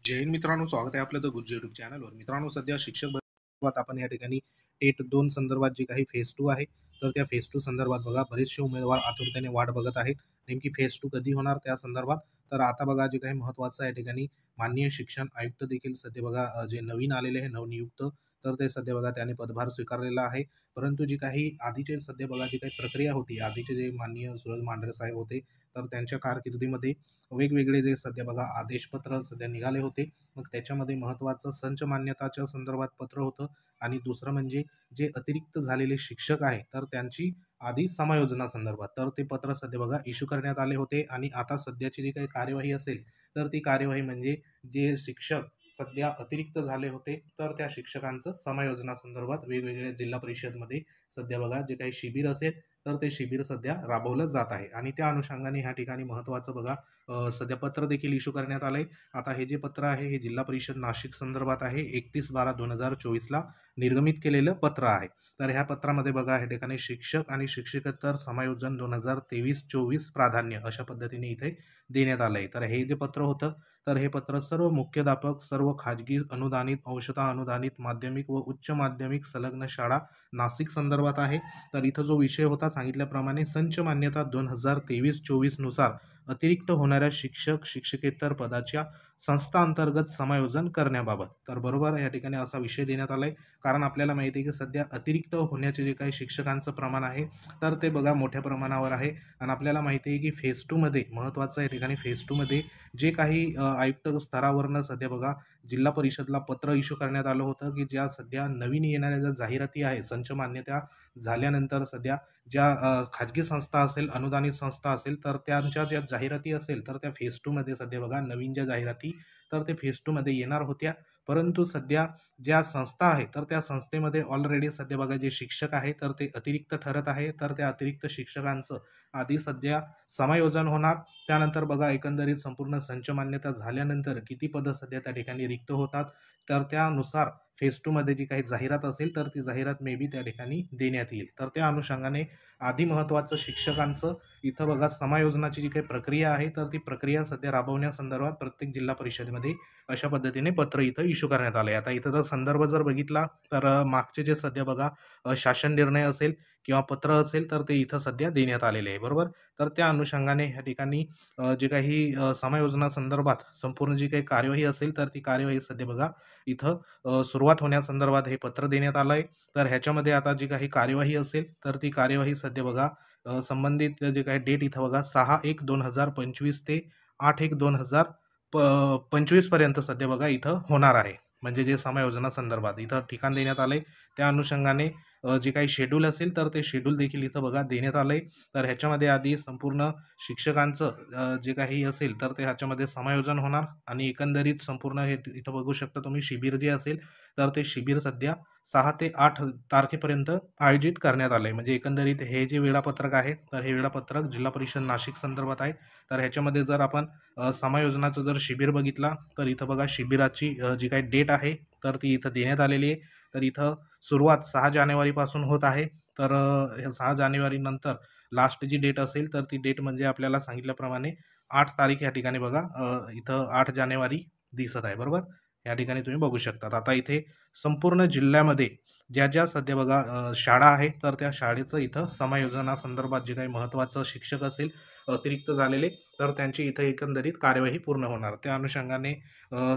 जय हिंद मित्रांनो, स्वागत आहे आपलं द गुज्जू यूट्यूब चॅनलवर. मित्रांनो, सध्या शिक्षक भरतीत आपण या ठिकाणी टेट 2 संदर्भात जे काही फेज 2 आहे, तर त्या फेज 2 संदर्भात बघा बरेचसे उमेदवार आतुरतेने वाट बघत आहेत. नेमकी फेज 2 कधी होणार त्या संदर्भात. तर आता बघा जे काही महत्त्वाचं आहे या ठिकाणी माननीय शिक्षण आयुक्त देखील सध्या बघा जे नवीन आलेले आहे नवनियुक्त, तर ते सध्या बघा त्याने पदभार स्वीकारलेला आहे. परंतु जी काही आधीचे सध्या बघा जी काही प्रक्रिया होती, आधीचे जे माननीय सुरज मांढरे साहेब होते, तर त्यांच्या कारकिर्दीमध्ये वेगवेगळे जे सध्या बघा आदेशपत्र सध्या निघाले होते. मग त्याच्यामध्ये महत्त्वाचं संच मान्यताच्या संदर्भात पत्र होतं आणि दुसरं म्हणजे जे अतिरिक्त झालेले शिक्षक आहे तर त्यांची आधी समायोजना संदर्भात तर ते पत्र सध्या बघा इश्यू करण्यात आले होते. आणि आता सध्याची जी काही कार्यवाही असेल तर ती कार्यवाही म्हणजे जे शिक्षक सध्या अतिरिक्त झाले होते तर त्या शिक्षकांचं समायोजना संदर्भात वेगवेगळ्या जिल्हा परिषदमध्ये सध्या बघा जे काही शिबिर असेल तर ते शिबिर सध्या राबवलं जात आहे. आणि त्या अनुषंगाने ह्या ठिकाणी महत्त्वाचं बघा सध्या पत्र देखील इश्यू करण्यात आलंय. आता हे जे पत्र आहे हे जिल्हा परिषद नाशिक संदर्भात आहे. 31/12/2024 निर्गमित केलेलं पत्र आहे. तर ह्या पत्रामध्ये बघा या ठिकाणी शिक्षक आणि शिक्षकेतर समायोजन 2023-24 प्राधान्य अशा पद्धतीने इथे देण्यात आलंय. तर हे जे पत्र होतं तर हे पत्र सर्व मुख्याध्यापक, सर्व खाजगी अनुदानित, अंशतः अनुदानित माध्यमिक व उच्च माध्यमिक संलग्न शाळा नाशिक संदर्भात आहे. तर इथं जो विषय होता सांगितल्याप्रमाणे संच मान्यता 2023-24 नुसार अतिरिक्त होणाऱ्या शिक्षक शिक्षकेतर पदाच्या संस्था अंतर्गत समायोजन करण्याबाबत. तर बरोबर या ठिकाणी असा विषय देण्यात आलाय. कारण आपल्याला माहिती आहे की सध्या अतिरिक्त होण्याचे जे काही शिक्षकांचं प्रमाण आहे तर ते बघा मोठ्या प्रमाणावर आहे. आणि आपल्याला माहिती आहे की फेज 2 मध्ये महत्त्वाचं या ठिकाणी फेज 2 मध्ये जे काही आयुक्त स्तरावरनं सध्या बघा जिल्हा परिषदला पत्र इश्यू करण्यात आलं होतं की ज्या सध्या नवीन येणाऱ्या ज्या जाहिराती आहे संच मान्यता झाल्यानंतर सध्या ज्या खाजगी संस्था असेल, अनुदानित संस्था असेल तर त्यांच्या ज्या जाहिराती असेल तर त्या फेज 2 मध्ये सध्या बघा नवीन ज्या जाहिराती तर ते फेज 2 मध्ये येणार होत्या. परंतु सध्या ज्या संस्था आहे तर त्या संस्थेमध्ये ऑलरेडी सध्या बघा जे शिक्षक आहे तर ते अतिरिक्त ठरत आहे. तर त्या अतिरिक्त शिक्षकांचं आधी सध्या समायोजन होणार. त्यानंतर बघा एकंदरीत संपूर्ण संच मान्यता झाल्यानंतर किती पदं सध्या त्या ठिकाणी रिक्त होतात तर त्यानुसार फेज 2 मध्ये जी काही जाहिरात असेल तर ती जाहिरात मे बी त्या ठिकाणी देण्यात येईल. तर त्या अनुषंगाने आधी महत्त्वाचं शिक्षकांचं इथं बघा समायोजनाची जी काही प्रक्रिया आहे तर ती प्रक्रिया सध्या राबवण्यासंदर्भात प्रत्येक जिल्हा परिषदेमध्ये अशा पद्धतीने पत्र इथं इश्यू करण्यात आलं आहे. आता इथं जर संदर्भ जर बघितला तर मागचे जे सध्या बघा शासन निर्णय असेल किंवा पत्र असेल तर ते इथं सध्या देण्यात आलेले आहे. बरोबर. तर त्या अनुषंगाने ह्या ठिकाणी जे काही समायोजना संदर्भात संपूर्ण जी काही कार्यवाही असेल तर ती कार्यवाही सध्या बघा इथं सुरुवात होण्यासंदर्भात हे पत्र देण्यात आलं आहे. तर ह्याच्यामध्ये आता जी काही कार्यवाही असेल तर ती कार्यवाही सध्या बघा संबंधित जे काही डेट इथं बघा 6/1/2025 ते 8/1/2025 पर्यंत सध्या बघा इथं होणार आहे. म्हणजे जे समायोजना संदर्भात इथं ठिकाण देण्यात आलंय. त्या अनुषंगाने जे काही शेड्यूल असेल तर ते शेड्यूल देखील इथं बघा देण्यात आलंय. तर ह्याच्यामध्ये आधी संपूर्ण शिक्षकांचं जे काही असेल तर ते ह्याच्यामध्ये समायोजन होणार. आणि एकंदरीत संपूर्ण हे इथं बघू शकता तुम्ही शिबिर जे असेल तर ते शिबिर सध्या 6 ते 8 तारखेपर्यंत आयोजित करण्यात आलं आहे. म्हणजे एकंदरीत हे जे वेळापत्रक आहे तर हे वेळापत्रक जिल्हा परिषद नाशिक संदर्भात आहे. तर ह्याच्यामध्ये जर आपण समायोजनाचं जर शिबिर बघितला तर इथं बघा शिबिराची जी काही डेट आहे तर ती इथं देण्यात आलेली आहे. तर इथं सुरुवात 6 जानेवारीपासून होत आहे. तर 6 जानेवारीनंतर लास्ट जी डेट असेल तर ती डेट म्हणजे आपल्याला सांगितल्याप्रमाणे 8 तारीख या ठिकाणी बघा इथं 8 जानेवारी दिसत आहे. बरोबर. या ठिकाणी तुम्ही बघू शकतात. आता इथे संपूर्ण जिल्ह्यामध्ये ज्या ज्या सध्या बघा शाळा आहे तर त्या शाळेचं इथं समायोजनासंदर्भात जे काही महत्त्वाचं शिक्षक असेल अतिरिक्त झालेले तर त्यांची इथं एकंदरीत कार्यवाही पूर्ण होणार. त्या अनुषंगाने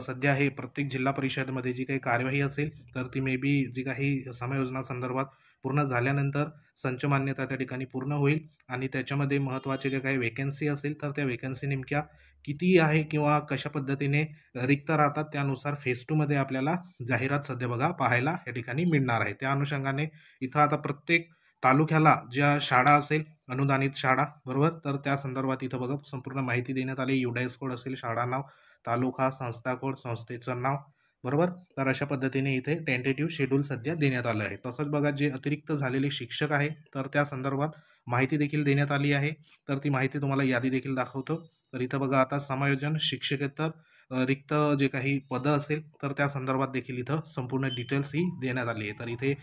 सध्या हे प्रत्येक जिल्हा परिषदेमध्ये जी काही कार्यवाही असेल तर ती मे बी जी काही समायोजनासंदर्भात पूर्ण झाल्यानंतर संच मान्यता त्या ठिकाणी पूर्ण होईल. आणि त्याच्यामध्ये महत्त्वाचे जे काही वेकेन्सी असेल तर त्या वेकेन्सी नेमक्या किती आहे किंवा कशा पद्धतीने रिक्त राहतात त्यानुसार फेज 2 मध्ये आपल्याला जाहिरात सध्या बघा पाहायला या ठिकाणी मिळणार आहे. त्या अनुषंगाने इथं आता प्रत्येक तालुक्याला ज्या शाळा असेल अनुदानित शाळा बरोबर तर त्या संदर्भात इथं बघा संपूर्ण माहिती देण्यात आली. युडायस कोड असेल, शाळा नाव, तालुका, संस्था कोड, संस्थेचं नाव बरोबर. तर अशा पद्धतीने इथे टेंटेटिव्ह शेड्यूल सध्या देण्यात आलं आहे. तसंच बघा जे अतिरिक्त झालेले शिक्षक आहे तर त्या संदर्भात माहिती देखील देण्यात आली आहे. तर ती माहिती तुम्हाला यादी देखील दाखवतो. तर इथं बघा आता समायोजन शिक्षकेतर रिक्त जे काही पदं असेल तर त्या संदर्भात देखील इथं संपूर्ण डिटेल्स ही देण्यात आली आहे. तर इथे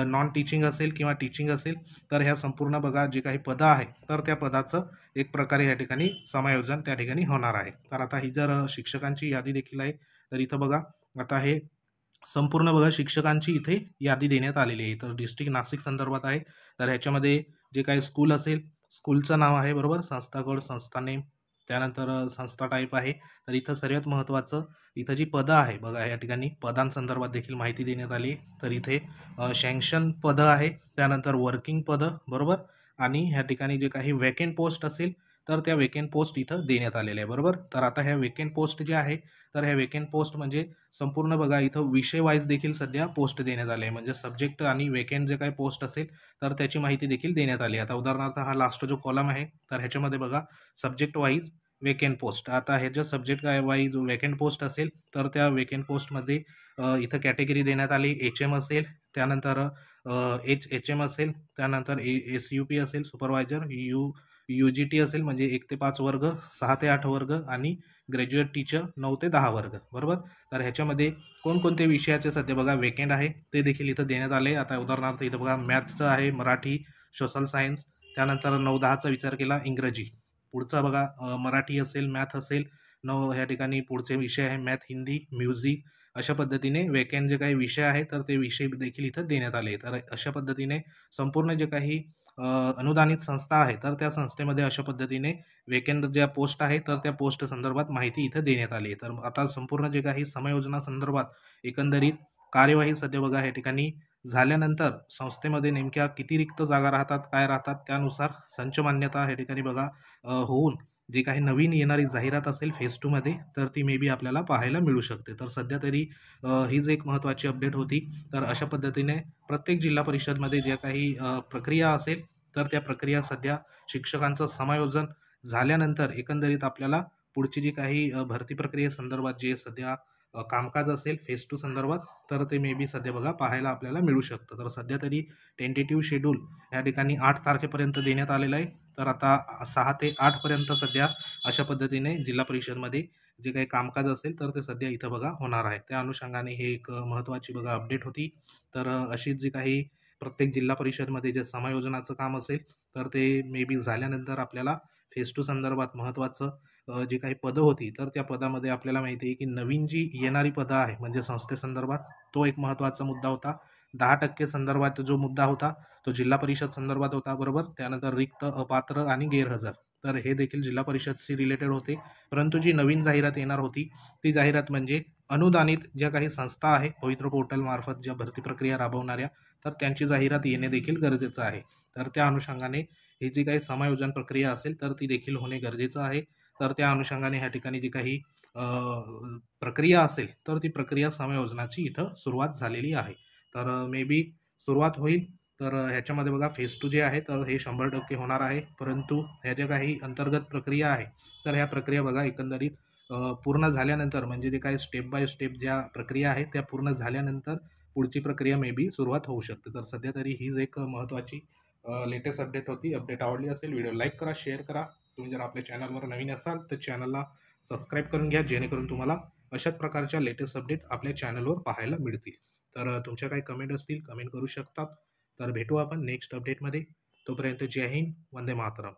नॉन टीचिंग असेल किंवा टीचिंग असेल तर ह्या संपूर्ण बघा जे काही पदं आहे तर त्या पदाचं एक प्रकारे या ठिकाणी समायोजन त्या ठिकाणी होणार आहे. तर आता ही जर शिक्षकांची यादी देखील आहे तर इथं बघा आता हे संपूर्ण बघा शिक्षकांची इथे यादी देण्यात आलेली आहे. तर डिस्ट्रिक्ट नाशिक संदर्भात आहे. तर ह्याच्यामध्ये जे काही स्कूल असेल, स्कूलचं नाव आहे बरोबर, संस्था कोड, संस्था नेम, त्यानंतर संस्था टाईप आहे. तर इथं सर्वात महत्त्वाचं इथं जी पदं आहे बघा या ठिकाणी पदांसंदर्भात देखील माहिती देण्यात आली. तर इथे सँक्शन पदं आहे, त्यानंतर वर्किंग पदं बरोबर आणि ह्या ठिकाणी जे काही व्हॅकंट पोस्ट असेल तर त्या व्हॅकंट पोस्ट इथं देण्यात आलेल्या आहे बरोबर. तर आता ह्या व्हॅकंट पोस्ट ज्या आहे तर ह्या व्हॅकंट पोस्ट म्हणजे संपूर्ण बघा इथं विषय वाईज देखील सध्या पोस्ट देण्यात आले आहे. म्हणजे सब्जेक्ट आणि व्हॅकंट जे काही पोस्ट असेल तर त्याची माहिती देखील देण्यात आली. आता उदाहरणार्थ हा लास्ट जो कॉलम आहे तर ह्याच्यामध्ये बघा सब्जेक्ट वाईज व्हॅकंट पोस्ट. आता ह्याच्या सब्जेक्ट वाईज व्हॅकंट पोस्ट असेल तर त्या व्हॅकंट पोस्टमध्ये इथं कॅटेगरी देण्यात आली. HM असेल, त्यानंतर HM असेल, त्यानंतर SUP असेल सुपरवायझर, UGT असेल म्हणजे 1 ते 5 वर्ग, 6 ते 8 वर्ग आणि ग्रॅज्युएट टीचर 9 ते 10 वर्ग बरोबर. तर ह्याच्यामध्ये कोणकोणते विषयाचे सध्या बघा वेकेंड आहे ते देखील इथं देण्यात आले. आता उदाहरणार्थ इथं बघा मॅथ्सचं आहे, मराठी, सोशल सायन्स, त्यानंतर 9-10चा विचार केला इंग्रजी. पुढचा बघा मराठी असेल, मॅथ असेल, ह्या ठिकाणी पुढचे विषय आहे मॅथ, हिंदी, म्युझिक. अशा पद्धतीने वेकेंड जे काही विषय आहे तर ते विषय देखील इथं देण्यात आले. तर अशा पद्धतीने संपूर्ण जे काही अनुदानित संस्था आहे तर त्या संस्थेमध्ये अशा पद्धतीने वेकेंड ज्या पोस्ट आहे तर त्या पोस्ट संदर्भात माहिती इथं देण्यात आली आहे. तर आता संपूर्ण जे काही समायोजना संदर्भात एकंदरीत कार्यवाही सध्या बघा या ठिकाणी झाल्यानंतर संस्थेमध्ये नेमक्या किती रिक्त जागा राहतात, काय राहतात त्यानुसार संच मान्यता या ठिकाणी बघा होऊन जी काही नवीन येणारी जाहिरात असेल फेज 2 मध्ये तर ती मे बी आपल्याला पाहायला मिळू शकते. तर सध्या तरी हीच एक महत्त्वाची अपडेट होती. तर अशा पद्धतीने प्रत्येक जिल्हा परिषदमध्ये ज्या काही प्रक्रिया असेल तर त्या प्रक्रिया सध्या शिक्षकांचं समायोजन झाल्यानंतर एकंदरीत आपल्याला पुढची जी काही भरती प्रक्रियेसंदर्भात जे सध्या कामकाज असेल फेज 2 संदर्भात तर ते मे बी सध्या बघा पाहायला आपल्याला मिळू शकतं. तर सध्या तरी टेंटेटिव्ह शेड्यूल या ठिकाणी 8 तारखेपर्यंत देण्यात आलेलं आहे. तर आता 6 ते 8 पर्यंत सध्या अशा पद्धतीने जिल्हा परिषदमध्ये जे काही कामकाज असेल तर ते सध्या इथं बघा होणार आहे. त्या अनुषंगाने हे एक महत्त्वाची बघा अपडेट होती. तर अशीच जी काही प्रत्येक जिल्हा परिषदमध्ये जे समायोजनाचं काम असेल तर ते मे बी झाल्यानंतर आपल्याला फेज 2 संदर्भात महत्त्वाचं जी काही पदं होती तर त्या पदामध्ये आपल्याला माहिती आहे की नवीन जी येणारी पदं आहे म्हणजे संस्थेसंदर्भात तो एक महत्त्वाचा मुद्दा होता. 10% संदर्भात जो मुद्दा होता तो जिल्हा परिषद संदर्भात होता बरोबर. त्यानंतर रिक्त, अपात्र आणि गैरहजर तर हे देखील जिल्हा परिषदशी रिलेटेड होते. परंतु जी नवीन जाहिरात येणार होती ती जाहिरात म्हणजे अनुदानित ज्या काही संस्था आहे पवित्र पोर्टलमार्फत ज्या भरती प्रक्रिया राबवणाऱ्या तर त्यांची जाहिरात येणे देखील गरजेचं आहे. तर त्या अनुषंगाने ही जी काही समायोजन प्रक्रिया असेल तर ती देखील होणे गरजेचं आहे. तर त्या अनुषंगाने ह्या ठिकाणी जी काही प्रक्रिया असेल तर ती प्रक्रिया समायोजनाची इथं सुरुवात झालेली आहे. तर मे बी सुरुवात होईल. तर ह्याच्यामध्ये बघा फेज 2 जे आहे तर हे 100% होणार आहे. परंतु ह्या ज्या काही अंतर्गत प्रक्रिया आहे तर ह्या प्रक्रिया बघा एकंदरीत पूर्ण झाल्यानंतर म्हणजे जे काही स्टेप बाय स्टेप ज्या प्रक्रिया आहेत त्या पूर्ण झाल्यानंतर पुढची प्रक्रिया मे बी सुरुवात होऊ शकते. तर सध्या तरी हीच एक महत्त्वाची लेटेस्ट अपडेट होती. अपडेट आवडली असेल व्हिडिओ लाईक करा, शेअर करा. तुम्ही जर आपल्या चॅनलवर नवीन असाल तर चॅनलला सबस्क्राईब करून घ्या जेणेकरून तुम्हाला अशाच प्रकारच्या लेटेस्ट अपडेट आपल्या चॅनलवर पाहायला मिळतील. तर तुमच्या काही कमेंट असतील कमेंट करू शकतात. तर भेटू आपण नेक्स्ट अपडेटमध्ये. तोपर्यंत जय हिंद, वंदे मातरम.